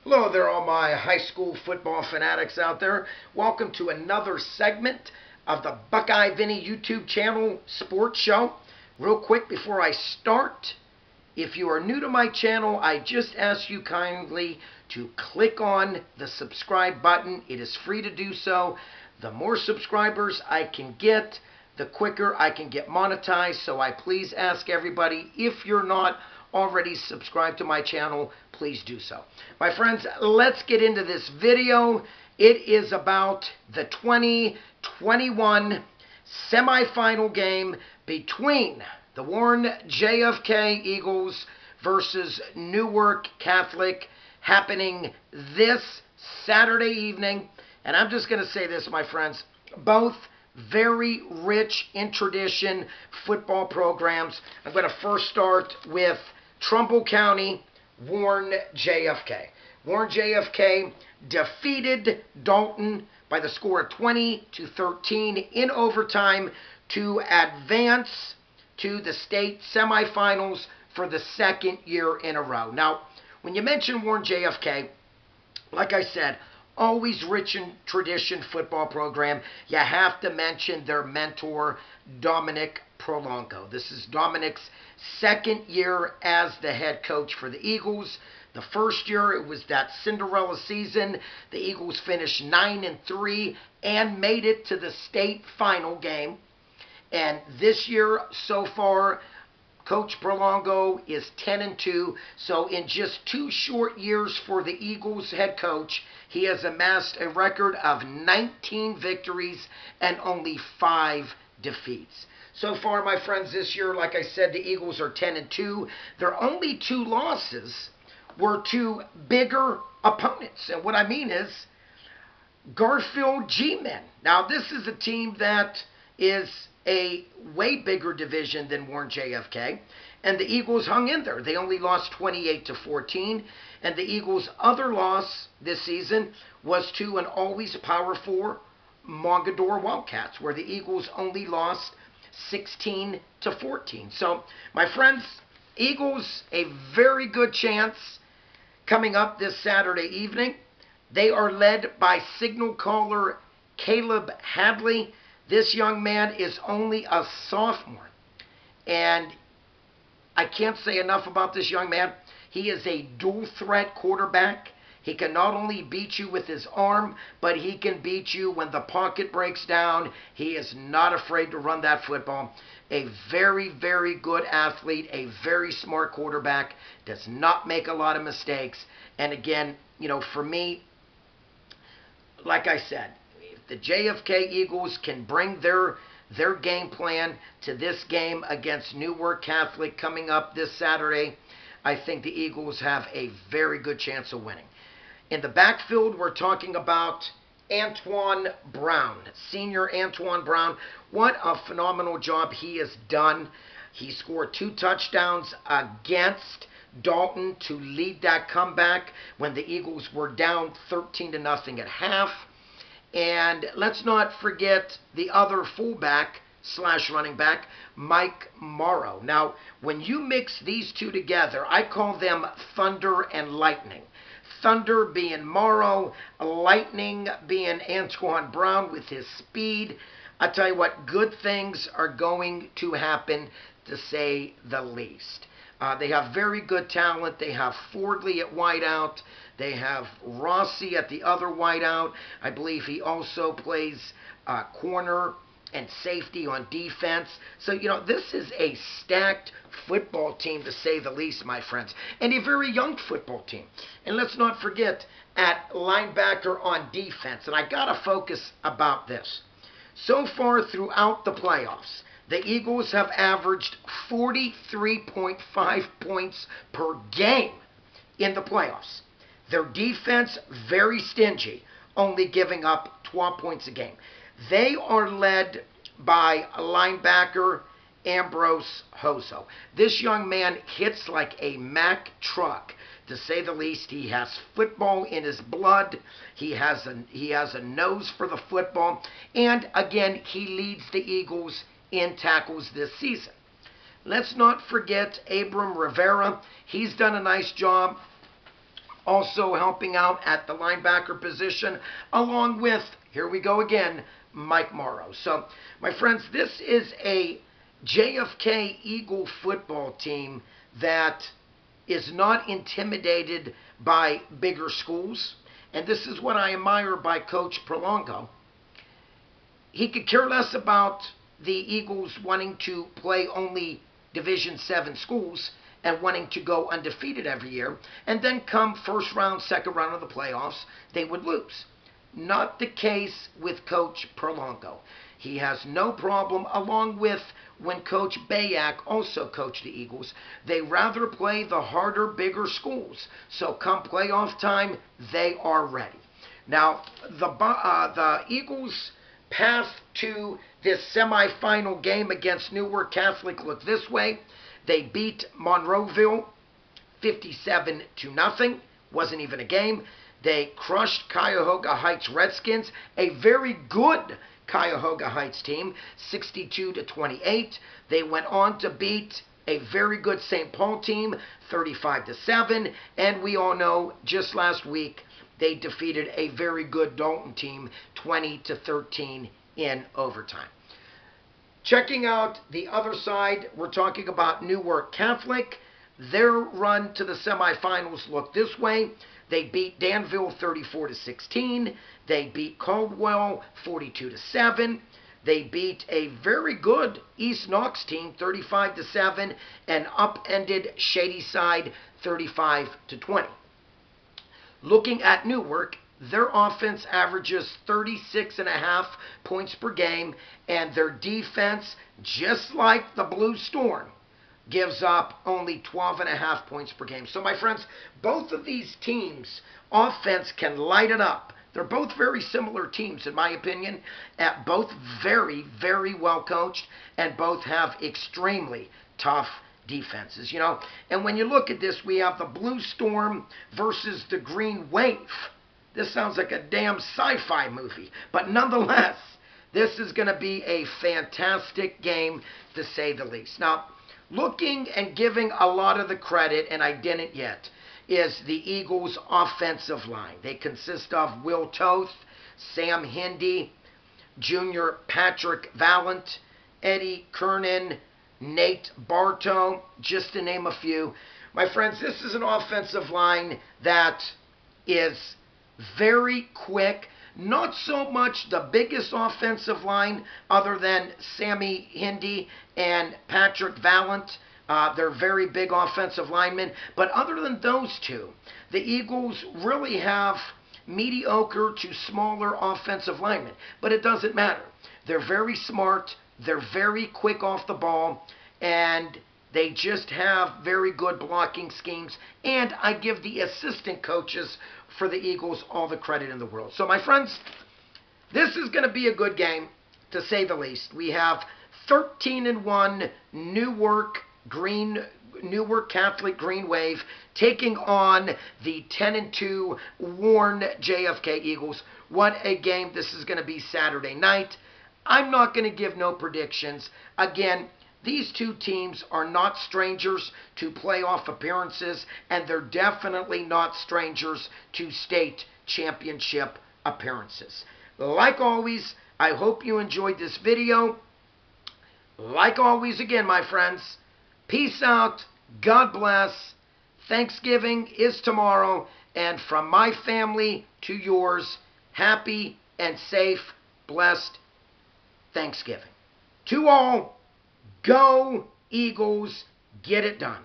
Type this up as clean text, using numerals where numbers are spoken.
Hello there, all my high school football fanatics out there. Welcome to another segment of the Buckeye Vinny YouTube channel sports show. Real quick before I start, if you are new to my channel, I just ask you kindly to click on the subscribe button. It is free to do so. The more subscribers I can get, the quicker I can get monetized. So I please ask everybody, if you're not already subscribed to my channel, please do so. My friends, let's get into this video. It is about the 2021 semifinal game between the Warren JFK Eagles versus Newark Catholic, happening this Saturday evening. And I'm just going to say this, my friends, both very rich in tradition football programs. I'm going to first start with Trumbull County, Warren JFK. Warren JFK defeated Dalton by the score of 20-13 in overtime to advance to the state semifinals for the second year in a row. Now, when you mention Warren JFK, like I said, always rich in tradition football program, you have to mention their mentor, Dominic Prolongo. This is Dominic's second year as the head coach for the Eagles. The first year, it was that Cinderella season. The Eagles finished 9-3 and made it to the state final game. And this year, so far, Coach Prolongo is 10-2. So in just 2 short years for the Eagles head coach, he has amassed a record of 19 victories and only 5 defeats. So far, my friends, this year, like I said, the Eagles are 10-2. Their only 2 losses were to bigger opponents. And what I mean is Garfield G-Men. Now, this is a team that is a way bigger division than Warren JFK. And the Eagles hung in there. They only lost 28-14. And the Eagles' other loss this season was to an always Power 4 Mogador Wildcats, where the Eagles only lost 16-14. So, my friends, Eagles, a very good chance coming up this Saturday evening. They are led by signal caller Caleb Hadley. This young man is only a sophomore, and I can't say enough about this young man. He is a dual threat quarterback. He can not only beat you with his arm, but he can beat you when the pocket breaks down. He is not afraid to run that football. A very, very good athlete, a very smart quarterback, does not make a lot of mistakes. And again, you know, for me, like I said, if the JFK Eagles can bring their game plan to this game against Newark Catholic coming up this Saturday, I think the Eagles have a very good chance of winning. In the backfield, we're talking about Antoine Brown, senior Antoine Brown. What a phenomenal job he has done. He scored 2 touchdowns against Dalton to lead that comeback when the Eagles were down 13-0 at half. And let's not forget the other fullback / running back, Mike Morrow. Now, when you mix these two together, I call them thunder and lightning. Thunder being Morrow, lightning being Antoine Brown with his speed. I tell you what, good things are going to happen, to say the least. They have very good talent. They have Fordley at wideout. They have Rossi at the other wideout. I believe he also plays corner and safety on defense. So, you know, this is a stacked football team, to say the least, my friends. And a very young football team. And let's not forget, at linebacker on defense, and I got to focus about this. So far throughout the playoffs, the Eagles have averaged 43.5 points per game in the playoffs. Their defense, very stingy, only giving up 12 points a game. They are led by a linebacker, Ambrose Hoso. This young man hits like a Mack truck, to say the least. He has football in his blood. He has a nose for the football. And again, he leads the Eagles in tackles this season. Let's not forget Abram Rivera. He's done a nice job also helping out at the linebacker position, along with, here we go again, Mike Morrow. So, my friends, this is a JFK Eagle football team that is not intimidated by bigger schools. And this is what I admire by Coach Prolongo. He could care less about the Eagles wanting to play only Division 7 schools and wanting to go undefeated every year, and then come first round, second round of the playoffs, they would lose. Not the case with Coach Prolongo. He has no problem, along with when Coach Bayak also coached the Eagles. They rather play the harder, bigger schools. So come playoff time, they are ready. Now, the Eagles' path to this semifinal game against Newark Catholic looked this way. They beat Monroeville 57-0. Wasn't even a game. They crushed Cuyahoga Heights Redskins, a very good Cuyahoga Heights team, 62-28. They went on to beat a very good St. Paul team, 35-7. And we all know just last week they defeated a very good Dalton team, 20-13 in overtime. Checking out the other side, we're talking about Newark Catholic. Their run to the semifinals looked this way. They beat Danville 34-16. They beat Caldwell 42-7. They beat a very good East Knox team 35-7 and upended Shadyside 35-20. Looking at Newark, their offense averages 36.5 points per game, and their defense, just like the Blue Storm, gives up only 12.5 points per game. So, my friends, both of these teams' offense can light it up. They're both very similar teams, in my opinion, at both very, very well coached, and both have extremely tough defenses, you know. And when you look at this, we have the Blue Storm versus the Green Wave. This sounds like a damn sci-fi movie, but nonetheless, this is going to be a fantastic game, to say the least. Now, looking and giving a lot of the credit, and I didn't yet, is the Eagles' offensive line. They consist of Will Toth, Sam Hindy, Junior Patrick Vallant, Eddie Kernan, Nate Bartow, just to name a few. My friends, this is an offensive line that is very quick. Not so much the biggest offensive line other than Sammy Hindy and Patrick Vallant. They're very big offensive linemen. But other than those two, the Eagles really have mediocre to smaller offensive linemen. But it doesn't matter. They're very smart. They're very quick off the ball. And they just have very good blocking schemes. And I give the assistant coaches for the Eagles all the credit in the world. So, my friends, this is going to be a good game, to say the least. We have 13-1 Newark Catholic Green Wave taking on the 10-2 Warren JFK Eagles. What a game. This is going to be Saturday night. I'm not going to give no predictions. Again, these two teams are not strangers to playoff appearances, and they're definitely not strangers to state championship appearances. Like always, I hope you enjoyed this video. Like always, again, my friends, peace out, God bless. Thanksgiving is tomorrow, and from my family to yours, happy and safe, blessed Thanksgiving. To all, go Eagles, get it done.